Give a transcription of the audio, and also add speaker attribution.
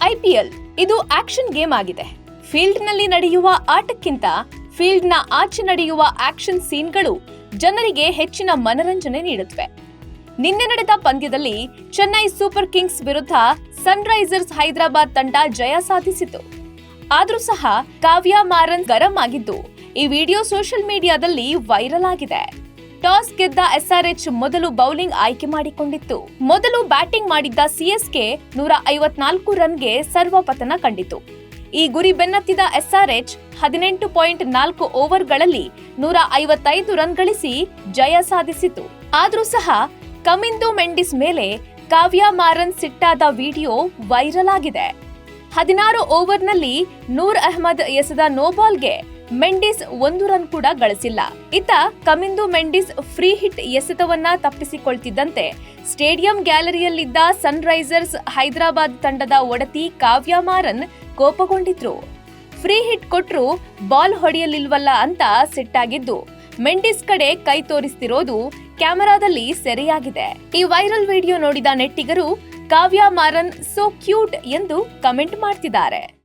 Speaker 1: IPL ಇದು action game ಆಗಿದೆ. ಫೀಲ್ಡ್ನಲ್ಲಿ ನಡೆಯುವ ಆಟಕ್ಕಿಂತ ಫೀಲ್ಡ್ನ ಆಚೆ ನಡೆಯುವ ಆಕ್ಷನ್ ಸೀನ್ಗಳು ಜನರಿಗೆ ಹೆಚ್ಚಿನ ಮನರಂಜನೆ ನೀಡುತ್ತವೆ. ನಿನ್ನೆ ನಡೆದ ಪಂದ್ಯದಲ್ಲಿ ಚೆನ್ನೈ ಸೂಪರ್ ಕಿಂಗ್ಸ್ ವಿರುದ್ಧ ಸನ್ರೈಸರ್ಸ್ ಹೈದರಾಬಾದ್ ತಂಡ ಜಯ ಸಾಧಿಸಿತು. ಆದ್ರೂ ಸಹ ಕಾವ್ಯ ಮಾರನ್ ಗರಂ ಆಗಿದ್ದು ಈ ವಿಡಿಯೋ ಸೋಷಿಯಲ್ ಮೀಡಿಯಾದಲ್ಲಿ ವೈರಲ್ ಆಗಿದೆ. ಟಾಸ್ ಗೆದ್ದ SRH ಮೊದಲು ಬೌಲಿಂಗ್ ಆಯ್ಕೆ ಮಾಡಿಕೊಂಡಿತ್ತು. ಮೊದಲು ಬ್ಯಾಟಿಂಗ್ ಮಾಡಿದ್ದ CSK 154 ರನ್ಗೆ ಸರ್ವಪತನ ಕಂಡಿತು. ಈ ಗುರಿ ಬೆನ್ನತ್ತಿದ SRH 18.4 ಓವರ್ಗಳಲ್ಲಿ 155 ರನ್ ಗಳಿಸಿ ಜಯ ಸಾಧಿಸಿತು. ಆದ್ರೂ ಸಹ ಕಮಿಂದು ಮೆಂಡಿಸ್ ಮೇಲೆ ಕಾವ್ಯ ಮಾರನ್ ಸಿಟ್ಟಾದ ವಿಡಿಯೋ ವೈರಲ್ ಆಗಿದೆ. 16 ಓವರ್ನಲ್ಲಿ ನೂರ್ ಅಹ್ಮದ್ ಎಸೆದ ನೋಬಾಲ್ಗೆ ಮೆಂಡಿಸ್ 1 ರನ್ ಕೂಡ ಗಳಿಸಿಲ್ಲ. ಇತ್ತ ಕಮಿಂದು ಮೆಂಡಿಸ್ ಫ್ರೀ ಹಿಟ್ ಎಸೆತವನ್ನ ತಪ್ಪಿಸಿಕೊಳ್ತಿದ್ದಂತೆ ಸ್ಟೇಡಿಯಂ ಗ್ಯಾಲರಿಯಲ್ಲಿದ್ದ ಸನ್ರೈಸರ್ಸ್ ಹೈದರಾಬಾದ್ ತಂಡದ ಒಡತಿ ಕಾವ್ಯ ಮಾರನ್ ಕೋಪಗೊಂಡಿದ್ರು. ಫ್ರೀ ಹಿಟ್ ಕೊಟ್ರು ಬಾಲ್ ಹೊಡೆಯಲಿಲ್ವಲ್ಲ ಅಂತ ಸಿಟ್ಟಾಗಿದ್ದು ಮೆಂಡಿಸ್ ಕಡೆ ಕೈ ತೋರಿಸ್ತಿರೋದು ಕ್ಯಾಮೆರಾದಲ್ಲಿ ಸೆರೆಯಾಗಿದೆ. ಈ ವೈರಲ್ ವಿಡಿಯೋ ನೋಡಿದ ನೆಟ್ಟಿಗರು ಕಾವ್ಯ ಮಾರನ್ ಸೋ ಕ್ಯೂಟ್ ಎಂದು ಕಮೆಂಟ್ ಮಾಡ್ತಿದ್ದಾರೆ.